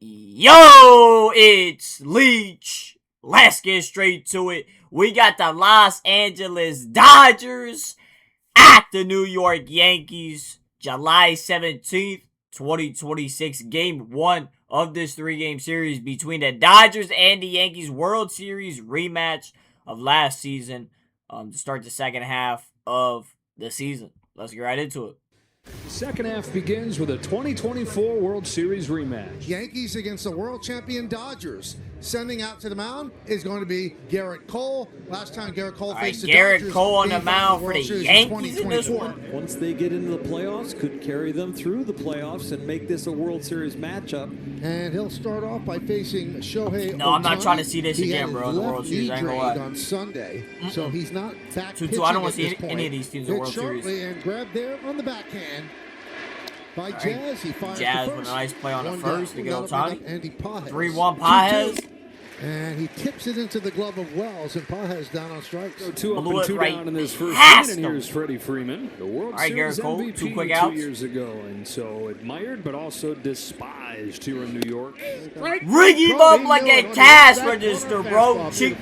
Yo, it's Leech. Let's get straight to it. We got the Los Angeles Dodgers at the New York Yankees, July 17th, 2026. Game 1 of this 3-game series between the Dodgers and the Yankees. World Series rematch of last season to start the second half of the season. Let's get right into it. The second half begins with a 2024 World Series rematch. Yankees against the world champion Dodgers. Sending out to the mound is going to be Garrett Cole. Last time Garrett Cole faced the Garrett Dodgers, Cole on the mound for the Yankees in this one. Once they get into the playoffs, could carry them through the playoffs and make this a World Series matchup. And he'll start off by facing Shohei No, I'm not trying to see this again, bro. The World Series, I ain't gonna lie. on Sunday, so he's not back 2-2. I don't want to see any of these teams in the World Series. And grabbed there on the backhand by Jazz. He fires Jazz the with first. a nice play on the first to get Ohtani. 3-1 Pages. And he tips it into the glove of Wells, and Pages down on strikes. So 2 up and 2 down in this first inning, and here's Freddie Freeman, the World Series MVP 2 quick outs. 2 years ago, and so admired but also despised here in New York. Ring him up like a cash register, bro. Cheat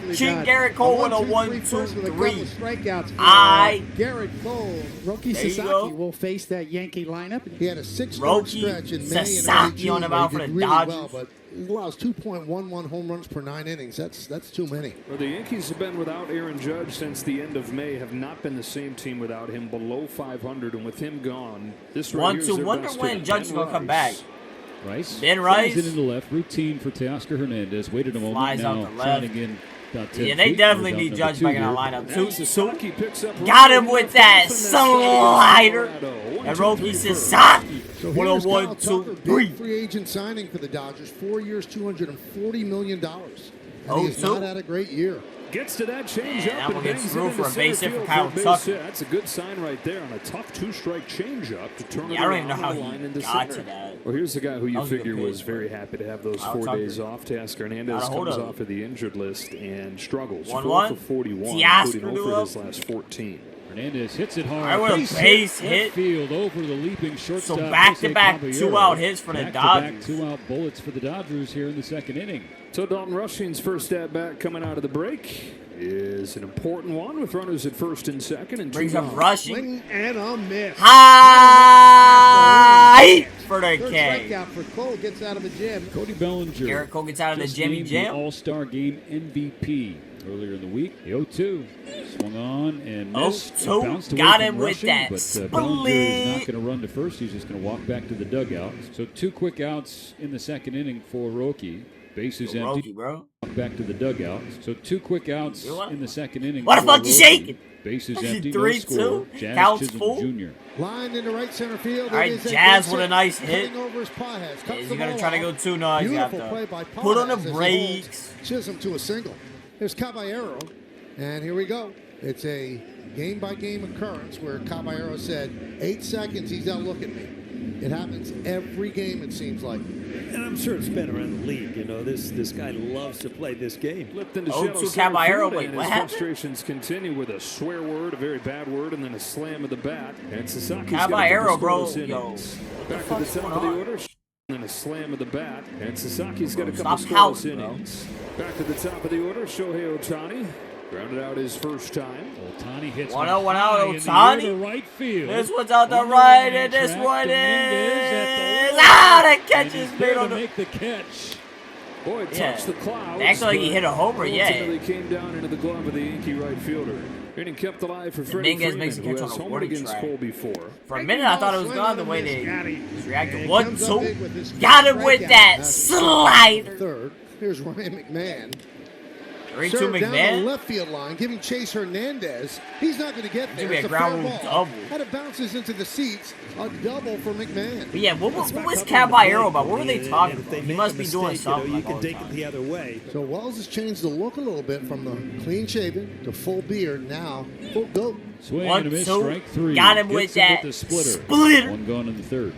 Garrett Cole with a 1-2-3. Garrett Cole, Roki Sasaki will face that Yankee lineup. He had a 6-start stretch in May and Sasaki on the mound for the Dodgers. Well, but he allows 2.11 home runs per 9 innings. That's too many. Well, the Yankees have been without Aaron Judge since the end of May. Have not been the same team without him. Below 500, and with him gone, this right here is their wonder best when hitter. Judge is gonna come back. Rice. Ben Rice. Flies it into left. Routine for Teoscar Hernandez. Waited a moment. Flies now out to left. trying again. Yeah, they definitely need Judge back in our lineup. Sasaki picks up Got him with that slider. And Roki Sasaki. So With a here's Kyle 1-2-3. Tucker, big free agent signing for the Dodgers. 4 years, $240 million. And he has not had a great year. Gets to that change Man, up that one and gets bangs through it into for a base hit center for field Kyle a base Tucker. hit. That's a good sign right there on a tough 2-strike change up to turn it I don't around even know how the line he into got center. to that. Well, here's the guy who you was a good figure pitch, was very happy to have those Kyle 4 Tucker. days off. Teoscar Hernandez Got a hold comes of off of the injured list and struggles. 1-1. 4 for 41, Teoscar including blew over up. his last 14. Hernandez hits it hard. All right, with a base hit. Left field over the leaping shortstop. So back-to-back Jose 2-out hits for the Back-to-back Dodgers. 2-out bullets for the Dodgers here in the second inning. So Dalton Rushing's first at bat coming out of the break is an important one with runners at first and second and Brings 2 up gone. rushing. Swing and a miss. High for the Third K. strikeout for Cole, gets out of the gym. Cody Bellinger. Garrett Cole gets out of the just Jimmy named Jam. the All-Star Game MVP earlier in the week. The 0-2 swung on and missed. 0-2. Bounced away Got from him with Rushing, that but Bellinger is not split. going to run to first. He's just going to walk back to the dugout. So 2 quick outs in the second inning for Roki. Bases empty. Roki, bro. Walk back to the dugout. So 2 quick outs in the second inning. What the for fuck you Roki. shaking? Bases empty. No 3-2. score. Jazz Counts Chisholm full. Jr. Lined into right center field. All right, It is a Jazz base with a hit. nice hit. Cutting over his Pages. Cuts Is the he going to ball try to go off. 2? No, he's got Beautiful play to by put on the Pages as he brakes. holds Chisholm to a single. Here's Caballero, and here we go. It's a game-by-game occurrence where Caballero said, 8 seconds, he's out looking at me. It happens every game, it seems like. And I'm sure it's been around the league. You know, this guy loves to play this game. Flipped into 0-2 shallow center Caballero. field, Wait, and what his happened? frustrations continue with a swear word, a very bad word, and then a slam of the bat. And Sasaki's Caballero, got a couple bro. scoreless Yo, innings. what Back the to the fuck's top going of the on? order, and then a slam of the bat. And Sasaki's got a Stop couple scoreless pouting, bro. innings. Back to the top of the order, Shohei Ohtani. Grounded out his first time. Ohtani hits 1-0 one out, high in the Ohtani. air to right field. This one's out the On right, line and this track, one Dominguez at is... the Ah, line. that catch And is he's made there on to the... make the catch. Boy, it Yeah. touched the clouds. Acted like he but hit a homer, yeah. ultimately came down into the glove of the Yankee right fielder. Inning kept alive for Freddie Dominguez Freeman, makes a who catch on has the homered warning against track. Cole before. For a minute, I thought it was gone the way they just reacted. And comes up big 1-2. with his Got him with strikeout. that That's slider. Third. Here's Ryan McMahon. 3-2 Served down the McMahon. left field line, giving Chase Hernandez. He's not going to get there. Give me a It's a ground fair rule ball. double. And it bounces into the seats. A double for McMahon. But yeah, what was Caballero about? What were they talking about? He must be doing something. You like can all the take it time. the other way. So Wells has changed the look a little bit from the clean shaven to full beard. Now, full goat. Swing 1-2. and a miss, strike 3. Got him Gets with him that with the splitter. splitter. One gone in the third.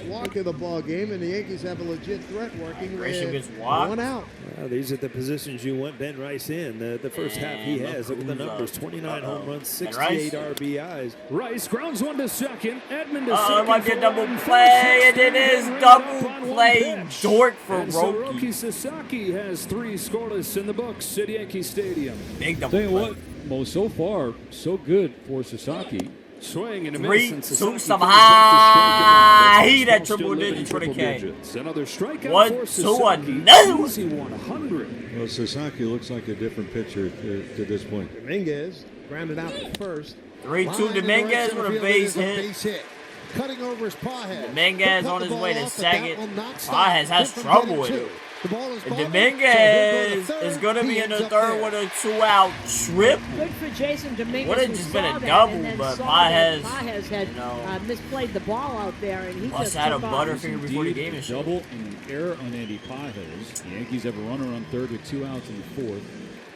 walk of the ball game, and the Yankees have a legit threat working. Gresham gets walked. One out. Well, these are the positions you want Ben Rice in. The first half he has. Look at the numbers: 29 home runs, 68 RBIs. Rice grounds one to second. Edmund to second. Oh, it might be a double play, and it is double play. Dork for Roki Roki. Sasaki has 3 scoreless in the books at Yankee Stadium. Big double Tell you play. what, Mo, so far, so good for Sasaki. Swing and a miss. 3, and 2, Sasaki some comes back high. to He strike him out. that It's triple still digits for the triple K. digits. Another strikeout 1, for 2, Sasaki. another one. Easy 100. Well, Sasaki looks like a different pitcher to this point. Dominguez grounded out at first. 3-2 Dominguez with a base hit. Cutting over his Pajes. Dominguez Cut on the his ball way to off, but that second. will not stop Pajes has him from trouble getting with two. it. The ball is And bobbled, Dominguez so he'll go to is third. going to He be in ends the up third there. with a 2-out triple. Good for Jason Dominguez. Would have who just been saw a that double, and then but saw Pajes, that Pajes had you know, misplayed the ball out there, and he must just have had a took off. butterfinger before the Indeed, game a is double and an error on Andy Pajes. The Yankees have a runner on third with 2 outs in the fourth.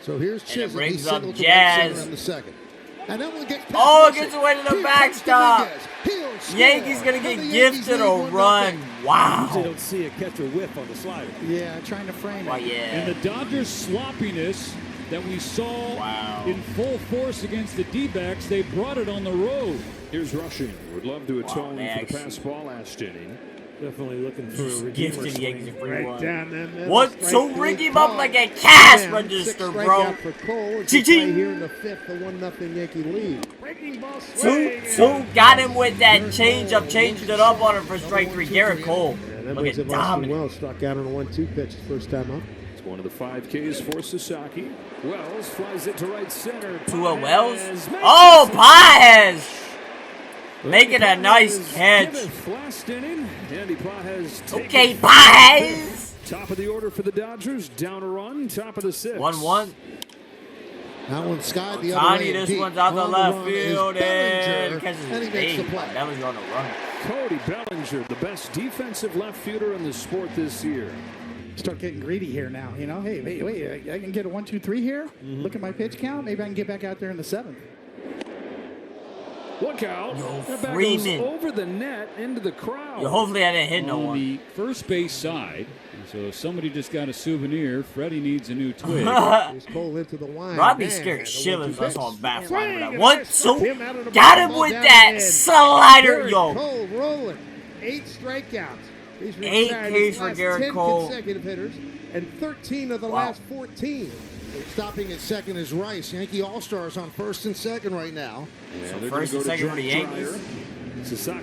So here's it Chisholm. brings He's up singled to Jazz. right center in the second. And that one gets past Oh, it Wilson. gets away to the Here backstop. comes Dominguez. He'll score. Yankees going to And get the Yankees gifted lead a 1-0. run. Usually Wow. don't see a catcher whiff on the slider. Yeah, trying to frame Well, it. yeah. And the Dodgers' sloppiness that we saw Wow. in full force against the D-backs, they brought it on the road. Here's Rushing. Would love to atone they for the actually- pass ball last inning. Definitely looking for a Just redeemer gifted the Yankees a swing. free Right one. down the middle. 1, Strike 2, three, ring him up Cole. like a cash Down. register, 6 bro. strikeout for Cole. It's Chee-chee. right here in the fifth, the 1-0 Yankee lead. Breaking ball 2, swing. 2, got him with that change-up, changed it up on him for strike 3. Garrett Cole, And that look brings at up Austin dominant. Wells, struck out on a 1-2 pitch the first time up. It's one of the 5 Ks for Sasaki. Wells flies it to right center. To a Wells? Pajes makes Oh, it. Pajes! Making a nice catch. Last inning. Andy Pajes Okay, Pajes! Top of the order for the Dodgers. Down a run. Top of the 6th. 1-1. That one skied the other Tony, way. this Deep. one's out the On left run is field, and Bellinger, catches and he his makes the knee. play. Bellinger on the run. Cody Bellinger, the best defensive left fielder in the sport this year. Start getting greedy here now. You know, hey, wait, I can get a 1, 2, 3 here. Look at my pitch count. Maybe I can get back out there in the 7th. Look out. Yo, That bat Freeman. goes over the net into the crowd. Yo, hopefully I didn't hit no On one. the first base side, so somebody just got a souvenir. Freddie needs a new twig. Here's Cole into the line. Bro, I'd be Man, scared the shitless 1-2 us on pitch. bat Swing, flying with that. and 1, that struck 2, him out of the got ball, him ball with down that the end. slider, Garrett yo. Cole rolling. 8 strikeouts. He's 8 retired Ks his for last Garrett 10 Cole. consecutive hitters and 13 of the Wow. last 14. Stopping at second is Rice. Yankee All-Stars on first and second right now. Yeah, So they're first gonna and go to second for the Jack Yankees. Dreyer.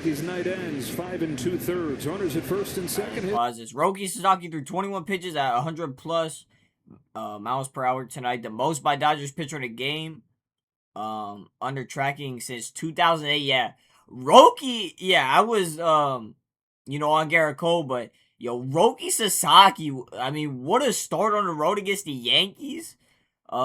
Sasaki's night ends 5 2/3. Runners at first and second. Hit Pauses. Roki Sasaki threw 21 pitches at 100 plus miles per hour tonight, the most by Dodgers pitcher in a game. Under tracking since 2008. Yeah, Roki. Yeah, I was on Garrett Cole, but yo, Roki Sasaki. I mean, what a start on the road against the Yankees. A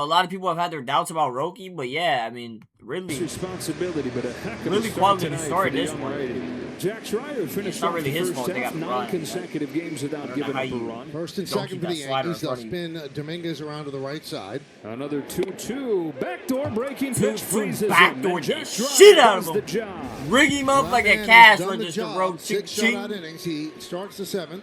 lot of people have had their doubts about Roki, but yeah, I mean, really. responsibility, but a heck of Really a start quality tonight start for the this young one. righty. Jack Dreyer finished not off really the his first fault they half, got 9 run. consecutive games I without don't know giving how up a you- run. First and Don't second keep for the that slider Yankees. in They'll front of spin Dominguez around to the right side. Another 2-2. Backdoor breaking 2-2 pitch freezes him, backdoor and the Jack Dreyer shit out of does him. the job. Rig him up like a Ryan cash has done the register, job. bro. 6 Ching, shutout ching. innings. He starts the 7th.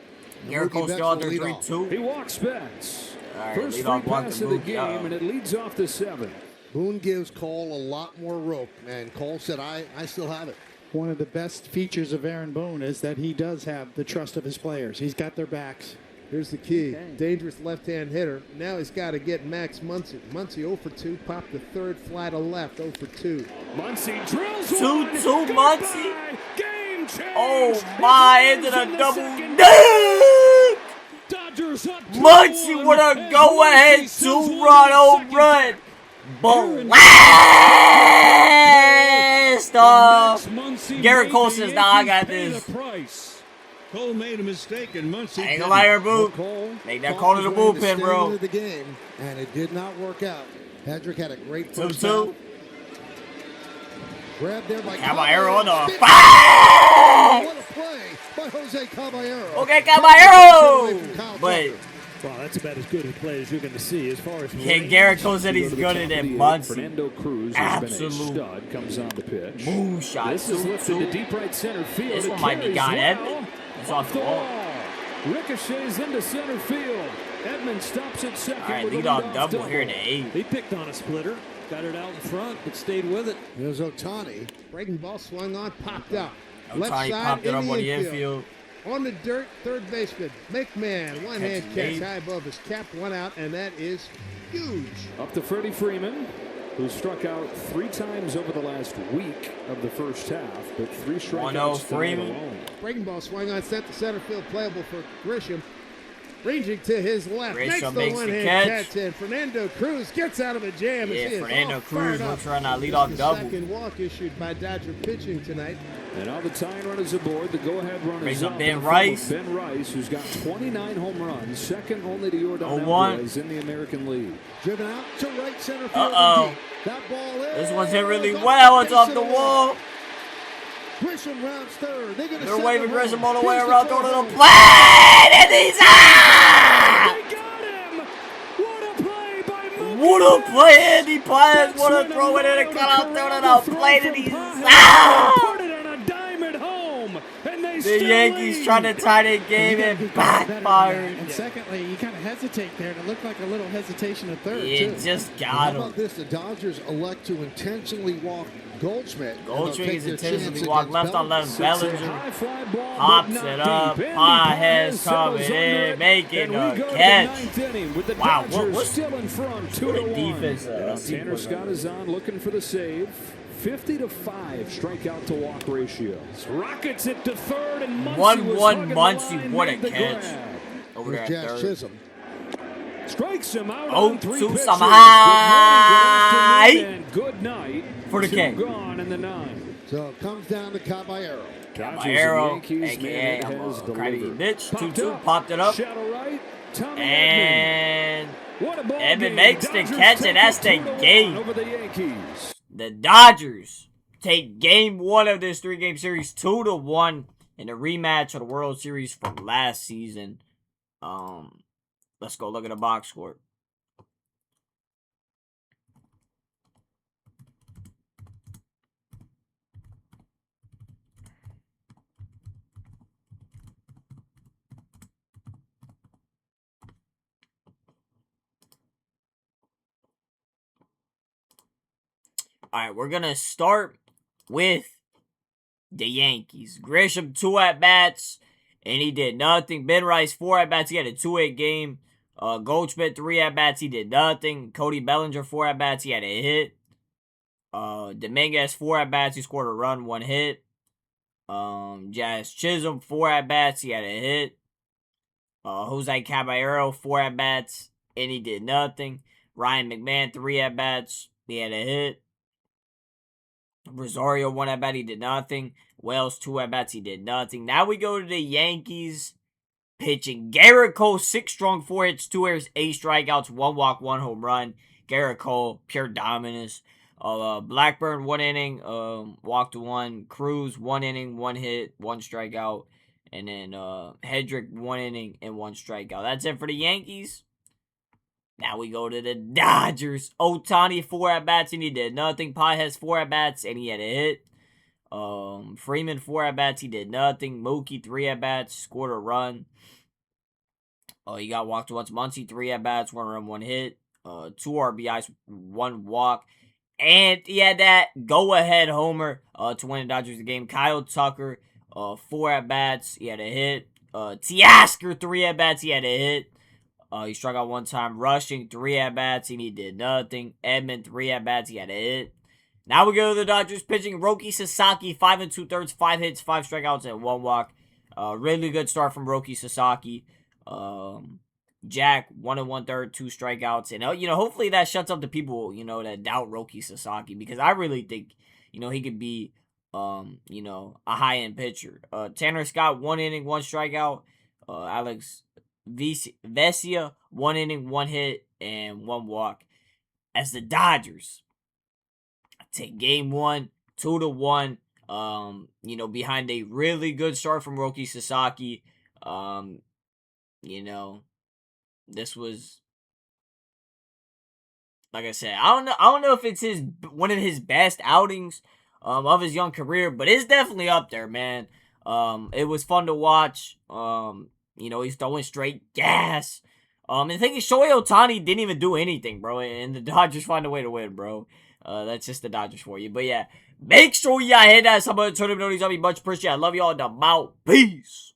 Garrett Cole still out there 3-2. He walks Betts. All right, First lead off free block pass to of the Boone. game, and it leads off the 7th. Boone gives Cole a lot more rope, and Cole said, I still have it. One of the best features of Aaron Boone is that he does have the trust of his players. He's got their backs. Here's the key. Dangerous left-hand hitter. Now he's got to get Max Muncy. Muncy 0 for 2. Popped the third fly to left. 0 for 2. Muncy drills 2-2 one. Muncy. Game change. Oh my, into the Runners double in second. dink! Dodgers up 2-1. Muncy with a go-ahead 2-run home run. Blast off. Garrett Cole says, nah, I got this. Cole made a mistake and Muncy I ain't gonna lie here, boo. Cole Make that thought call to he the was going bullpen, stay bro. into the game, and it did not work out. Hedrick had a great first 2-2. half. Grabbed there by Caballero on the Spin- fire. What a play by Jose Caballero. Okay, Away from Caballero. Kyle But Tucker. Well, that's about as good a play as you're going to see as far as. Yeah, Garrett Cole said he's good at it. Muncy. Fernando Cruz has been a Absolute stud. Comes on the pitch. moonshot. This is lifted to deep right center field. This It one might be carries gone. well. Edmund. It's off the wall. Ricochets into center field. Edmund stops at second. All right, with a leadoff leadoff double here in the 8th. He picked on a splitter, got it out in front, but stayed with it. Here's Ohtani. Breaking ball swung on, popped up. Ohtani popped it up on the infield. On the dirt, third baseman, McMahon, one-hand Catch catch late. high above his cap, one out, and that is huge. Up to Freddie Freeman, who struck out 3 times over the last week of the first half, but 3 strikeouts 1-0 tonight Freeman. alone. Breaking ball swung on, sent to center field, playable for Grisham. Ranging to his left, Grisham makes the makes the one-hand catch. catch, and Fernando Cruz gets out of a jam. as Yeah, he is Fernando all Cruz fired up. looks running that This leadoff is the double. second walk issued by Dodger pitching tonight. And now the tying run is aboard. The go-ahead run Brings is up up. Ben in front of Rice. Ben Rice, who's got 29 home runs, second only to Yordan 0-1. Alvarez in the American League. Driven out to right center field. Uh-oh. and deep. That ball is. This one's hit really off well. It's base off of the wall. Grisham rounds third. They're waving Grisham all the way Here's around, throw throwing it home. on plate, and he's out! They got him! What a play by Mookie! What a play, Andy Paez. What a throw it in and cut out, throwing it out, plate, and he's out! Put it on a dime at home, and they The still Yankees lead. trying to tie the game You gotta and be better than that. backfired. And secondly, you kind of hesitate there, and it looked like a little hesitation at third, Yeah, too. just How got about him. this? The Dodgers elect to intentionally walk Goldschmidt. and they'll Goldschmidt take is their intentionally chance walked against left on left. Bellinger. Bellinger High fly ball, pops but not it up. deep. Andy Paez Paez coming settles under in, it, making and we a go to the catch. 9th inning with the Wow, Dodgers what's- still in front, what 2-1. a defense, Now team Tanner was Scott on. is on, looking for the save. 50-5 strikeout to walk ratios. Rockets it to third, and Muncy 1-1 was hugging the Muncy, line, what a made the catch. grab. Over Here's there at Jazz third. Chisholm. Strikes him out Oh, on 3 two pitches. some Good high. morning, good afternoon, and good night. For the 2 King. gone in the 9th. So it comes down to Caballero. Dodgers Arrow, and Yankees, aka man, I'm it has a crazy delivered. bitch. Popped 2-2, up, popped it up. Shadow right, Tommy And What a ball Edmund game. makes the Dodgers catch, take and that's it the 2-1 game. over the Yankees. the Dodgers take game 1 of this 3-game series 2-1 in a rematch of the World Series from last season. Let's go look at the box score. All right, we're going to start with the Yankees. Grisham, 2 at-bats, and he did nothing. Ben Rice, 4 at-bats. He had a 2-8 game. Goldschmidt, 3 at-bats. He did nothing. Cody Bellinger, 4 at-bats. He had a hit. Dominguez, 4 at-bats. He scored a run, 1 hit. Jazz Chisholm, 4 at-bats. He had a hit. Jose Caballero, 4 at-bats, and he did nothing. Ryan McMahon, 3 at-bats. He had a hit. Rosario, 1 at-bat. He did nothing. Wells, 2 at-bats. He did nothing. Now we go to the Yankees pitching. Garrett Cole, 6 strong, 4 hits, 2 errors, 8 strikeouts, 1 walk, 1 home run. Garrett Cole, pure dominance. Blackburn, 1 inning, walked 1. Cruz, 1 inning, 1 hit, 1 strikeout. And then Hedrick, 1 inning and 1 strikeout. That's it for the Yankees. Now we go to the Dodgers. Ohtani, 4 at-bats, and he did nothing. Paez, 4 at-bats, and he had a hit. Freeman, 4 at-bats, he did nothing. Mookie, 3 at-bats, scored a run. He got walked once. Muncy, 3 at-bats, 1 run, 1 hit. 2 RBIs, 1 walk. And he had that go-ahead homer to win the Dodgers the game. Kyle Tucker, 4 at-bats, he had a hit. Teoscar, 3 at-bats, he had a hit. He struck out 1 time. Rushing, 3 at-bats, and he did nothing. Edmund, 3 at-bats, he had a hit. Now we go to the Dodgers pitching. Roki Sasaki, 5 2/3, 5 hits, 5 strikeouts, and 1 walk. Really good start from Roki Sasaki. Jack, 1 1/3, 2 strikeouts. And, hopefully that shuts up the people, that doubt Roki Sasaki. Because I really think, he could be, a high-end pitcher. Tanner Scott, 1 inning, 1 strikeout. Alex Vesia, 1 inning, 1 hit, and 1 walk. As the Dodgers take game 1, 2-1. Behind a really good start from Roki Sasaki. this was, like I said, I don't know if it's one of his best outings of his young career, but it's definitely up there, man. It was fun to watch. You know, he's throwing straight gas. And the thing is, Shohei Ohtani didn't even do anything, bro, and the Dodgers find a way to win, bro. That's just the Dodgers for you. But yeah, make sure y'all hit that some other tournament notice. I'll be much appreciated. I love y'all. I'm out. Peace.